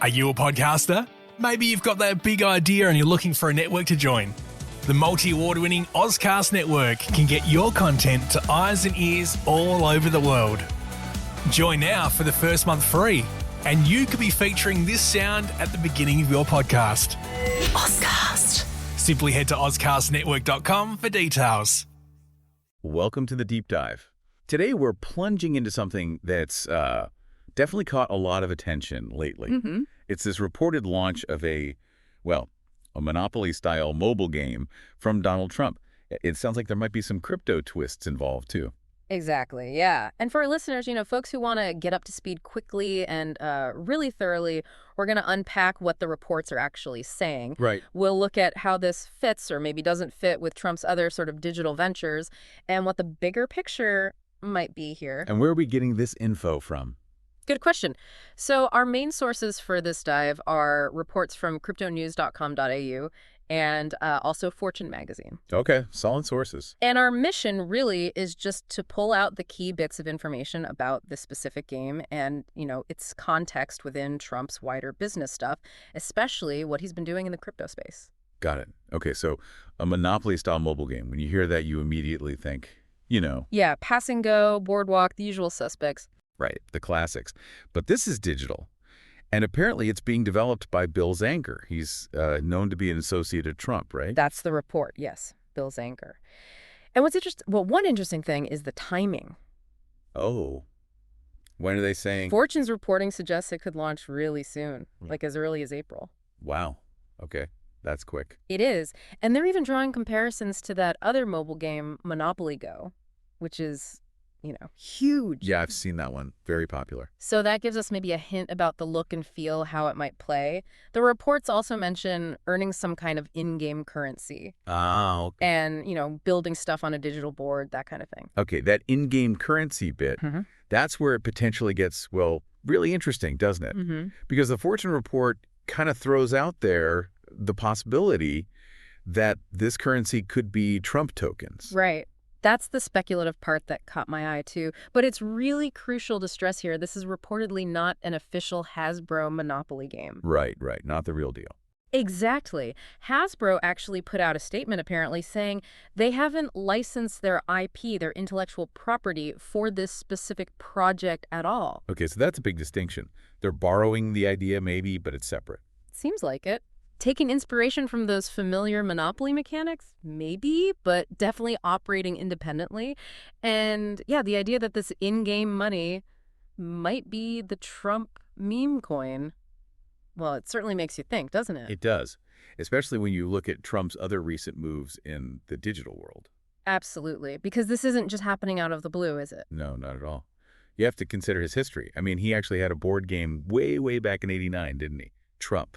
Are you a podcaster? Maybe you've got that big idea and you're looking for a network to join. The multi-award-winning Ozcast Network can get your content to eyes and ears all over the world. Join now for the first month free, and you could be featuring this sound at the beginning of your podcast. Ozcast. Simply head to ozcastnetwork.com for details. Welcome to the Deep Dive. Today we're plunging into something that's definitely caught a lot of attention lately. It's this reported launch of a Monopoly-style mobile game from Donald Trump. It sounds like there might be some crypto twists involved, too. Exactly, yeah. And for our listeners, folks who want to get up to speed quickly and really thoroughly, we're going to unpack what the reports are actually saying. Right. We'll look at how this fits or maybe doesn't fit with Trump's other sort of digital ventures and what the bigger picture might be here. And where are we getting this info from? Good question. So our main sources for this dive are reports from cryptonews.com.au and also Fortune magazine. Okay, solid sources. And our mission really is just to pull out the key bits of information about this specific game and, its context within Trump's wider business stuff, especially what he's been doing in the crypto space. Got it. Okay, so a Monopoly-style mobile game. When you hear that, you immediately think, Yeah, Pass and Go, Boardwalk, the usual suspects. Right, the classics. But this is digital. And apparently it's being developed by Bill Zanker. He's known to be an associate of Trump, right? That's the report, yes, Bill Zanker. And what's interesting, one interesting thing is the timing. Oh. When are they saying? Fortune's reporting suggests it could launch really soon, like as early as April. Wow. Okay, that's quick. It is. And they're even drawing comparisons to that other mobile game, Monopoly Go, which is huge. Yeah, I've seen that one. Very popular. So that gives us maybe a hint about the look and feel, how it might play. The reports also mention earning some kind of in-game currency. Ah, okay. And, building stuff on a digital board, that kind of thing. Okay, that in-game currency bit, that's where it potentially gets, really interesting, doesn't it? Because the Fortune report kind of throws out there the possibility that this currency could be Trump tokens. Right. That's the speculative part that caught my eye, too. But it's really crucial to stress here, this is reportedly not an official Hasbro Monopoly game. Right. Not the real deal. Exactly. Hasbro actually put out a statement, apparently, saying they haven't licensed their IP, their intellectual property, for this specific project at all. Okay, so that's a big distinction. They're borrowing the idea, maybe, but it's separate. Seems like it. Taking inspiration from those familiar Monopoly mechanics? Maybe, but definitely operating independently. And yeah, the idea that this in-game money might be the Trump meme coin, well, it certainly makes you think, doesn't it? It does, especially when you look at Trump's other recent moves in the digital world. Absolutely, because this isn't just happening out of the blue, is it? No, not at all. You have to consider his history. I mean, he actually had a board game way back in '89, didn't he? Trump.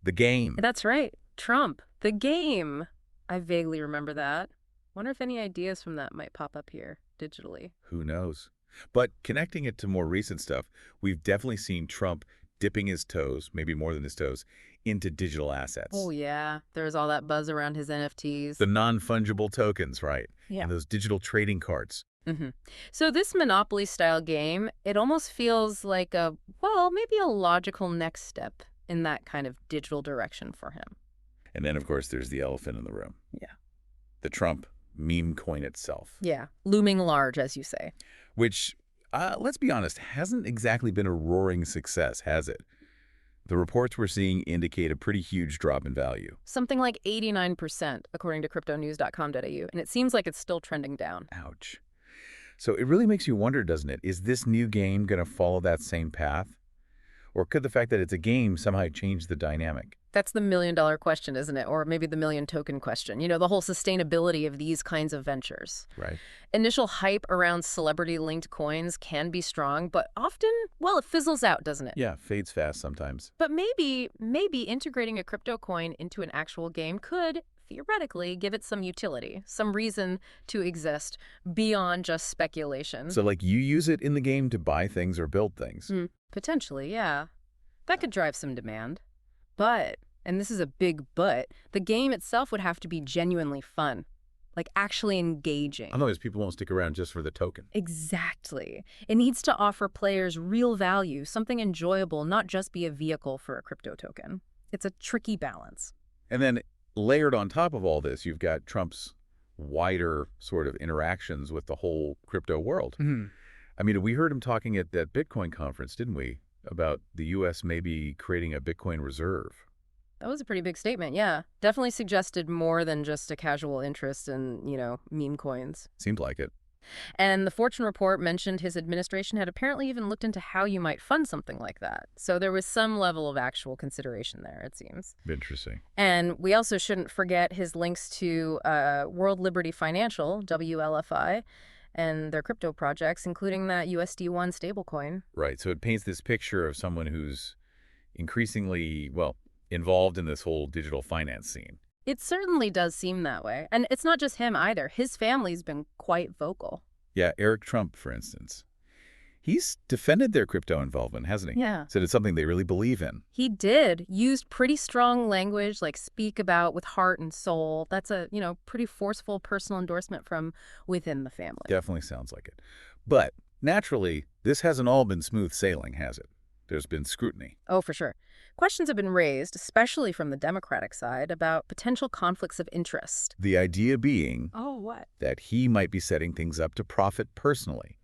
The game. That's right. Trump. The game. I vaguely remember that. Wonder if any ideas from that might pop up here digitally. Who knows? But connecting it to more recent stuff, we've definitely seen Trump dipping his toes, maybe more than his toes, into digital assets. Oh, yeah. There's all that buzz around his NFTs. The non-fungible tokens, right? Yeah. And those digital trading cards. So this Monopoly-style game, it almost feels like maybe a logical next step in that kind of digital direction for him. And then, of course, there's the elephant in the room. Yeah. The Trump meme coin itself. Yeah. Looming large, as you say. Which, let's be honest, hasn't exactly been a roaring success, has it? The reports we're seeing indicate a pretty huge drop in value. Something like 89%, according to cryptonews.com.au. And it seems like it's still trending down. Ouch. So it really makes you wonder, doesn't it? Is this new game going to follow that same path? Or could the fact that it's a game somehow change the dynamic? That's the million-dollar question, isn't it? Or maybe the million-token question. The whole sustainability of these kinds of ventures. Right. Initial hype around celebrity-linked coins can be strong, but often, it fizzles out, doesn't it? Yeah, fades fast sometimes. But maybe integrating a crypto coin into an actual game could theoretically give it some utility, some reason to exist beyond just speculation. So like you use it in the game to buy things or build things? Potentially, yeah. That could drive some demand. But, and this is a big but, the game itself would have to be genuinely fun. like actually engaging. Otherwise, people won't stick around just for the token. Exactly. It needs to offer players real value, something enjoyable, not just be a vehicle for a crypto token. It's a tricky balance. And then layered on top of all this, you've got Trump's wider sort of interactions with the whole crypto world. I mean, we heard him talking at that Bitcoin conference, didn't we, about the U.S. maybe creating a Bitcoin reserve. That was a pretty big statement, yeah. Definitely suggested more than just a casual interest in, meme coins. Seemed like it. And the Fortune report mentioned his administration had apparently even looked into how you might fund something like that. So there was some level of actual consideration there, it seems. Interesting. And we also shouldn't forget his links to World Liberty Financial, WLFI, and their crypto projects, including that USD1 stablecoin. Right. So it paints this picture of someone who's increasingly, well, involved in this whole digital finance scene. It certainly does seem that way. And it's not just him either. His family's been quite vocal. Yeah, Eric Trump, for instance. He's defended their crypto involvement, hasn't he? Yeah. Said it's something they really believe in. He did. Used pretty strong language, like speak about with heart and soul. That's a, pretty forceful personal endorsement from within the family. Definitely sounds like it. But naturally, this hasn't all been smooth sailing, has it? There's been scrutiny. Oh, for sure. Questions have been raised, especially from the Democratic side, about potential conflicts of interest. The idea being What? that he might be setting things up to profit personally,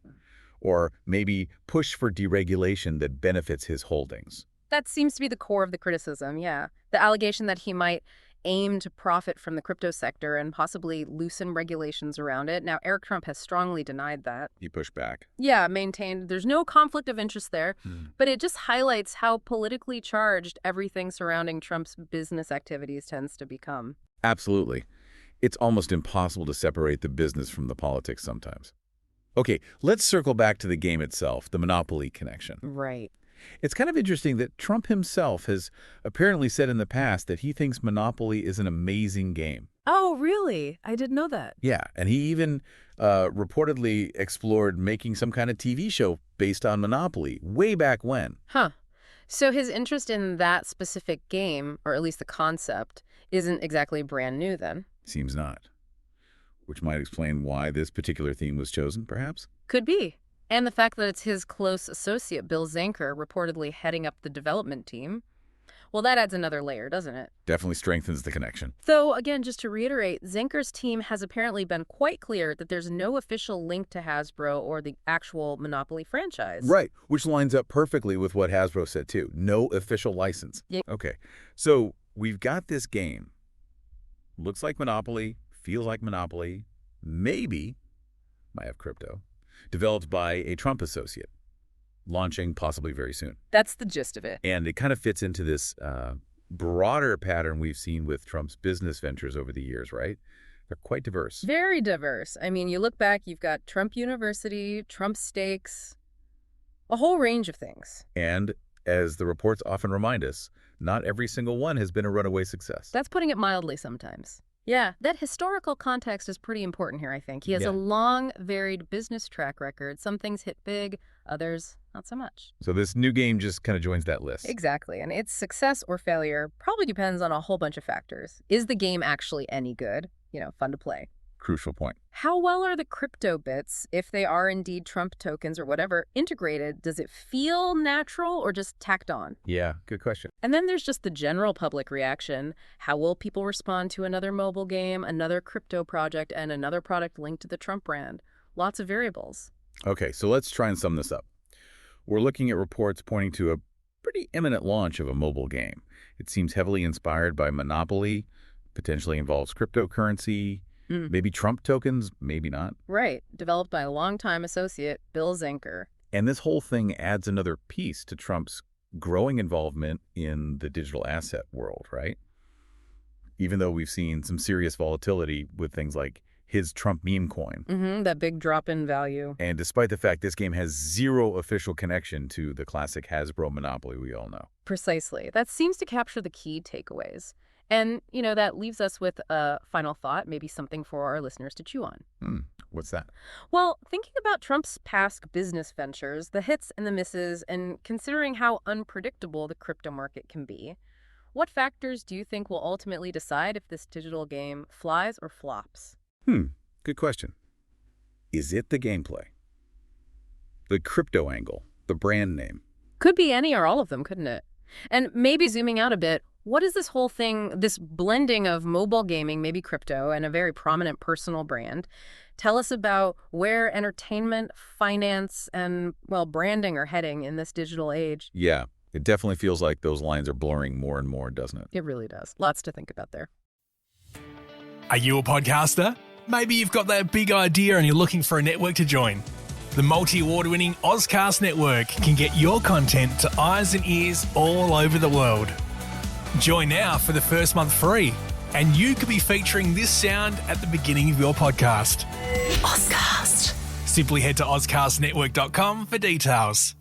or maybe push for deregulation that benefits his holdings. That seems to be the core of the criticism, yeah. The allegation that he might aim to profit from the crypto sector and possibly loosen regulations around it. Now, Eric Trump has strongly denied that. He pushed back. Yeah, maintained there's no conflict of interest there, but it just highlights how politically charged everything surrounding Trump's business activities tends to become. Absolutely. It's almost impossible to separate the business from the politics sometimes. Okay, let's circle back to the game itself, the Monopoly connection. Right. It's kind of interesting that Trump himself has apparently said in the past that he thinks Monopoly is an amazing game. Oh, really? I didn't know that. Yeah, and he even reportedly explored making some kind of TV show based on Monopoly way back when. Huh. So his interest in that specific game, or at least the concept, isn't exactly brand new then? Seems not. Which might explain why this particular theme was chosen, perhaps? Could be. And the fact that it's his close associate, Bill Zanker, reportedly heading up the development team. Well, that adds another layer, doesn't it? Definitely strengthens the connection. Though, again, just to reiterate, Zanker's team has apparently been quite clear that there's no official link to Hasbro or the actual Monopoly franchise. Right, which lines up perfectly with what Hasbro said, too. No official license. Yeah. Okay, so we've got this game. Looks like Monopoly, feels like Monopoly, maybe might have crypto. Developed by a Trump associate, launching possibly very soon. That's the gist of it. And it kind of fits into this broader pattern we've seen with Trump's business ventures over the years, right? They're quite diverse. Very diverse. I mean, you look back, you've got Trump University, Trump Steaks, a whole range of things. And as the reports often remind us, not every single one has been a runaway success. That's putting it mildly sometimes. Yeah, that historical context is pretty important here, I think. He has Yeah. a long, varied business track record. Some things hit big, others not so much. So this new game just kind of joins that list. Exactly, and its success or failure probably depends on a whole bunch of factors. Is the game actually any good? Fun to play. Crucial point. How well are the crypto bits, if they are indeed Trump tokens or whatever, integrated? Does it feel natural or just tacked on? Yeah, good question. And then there's just the general public reaction. How will people respond to another mobile game, another crypto project, and another product linked to the Trump brand? Lots of variables. Okay, so let's try and sum this up. We're looking at reports pointing to a pretty imminent launch of a mobile game. It seems heavily inspired by Monopoly, potentially involves cryptocurrency, maybe Trump tokens, maybe not. Right. Developed by a longtime associate, Bill Zanker. And this whole thing adds another piece to Trump's growing involvement in the digital asset world, right? Even though we've seen some serious volatility with things like his Trump meme coin. That big drop in value. And despite the fact this game has zero official connection to the classic Hasbro Monopoly we all know. Precisely. That seems to capture the key takeaways. And, that leaves us with a final thought, maybe something for our listeners to chew on. What's that? Well, thinking about Trump's past business ventures, the hits and the misses, and considering how unpredictable the crypto market can be, what factors do you think will ultimately decide if this digital game flies or flops? Good question. Is it the gameplay? The crypto angle? The brand name? Could be any or all of them, couldn't it? And maybe zooming out a bit, what is this whole thing, this blending of mobile gaming, maybe crypto, and a very prominent personal brand? Tell us about where entertainment, finance, and, well, branding are heading in this digital age. Yeah, it definitely feels like those lines are blurring more and more, doesn't it? It really does. Lots to think about there. Are you a podcaster? Maybe you've got that big idea and you're looking for a network to join. The multi-award-winning Ozcast Network can get your content to eyes and ears all over the world. Join now for the first month free, and you could be featuring this sound at the beginning of your podcast. Ozcast. Simply head to ozcastnetwork.com for details.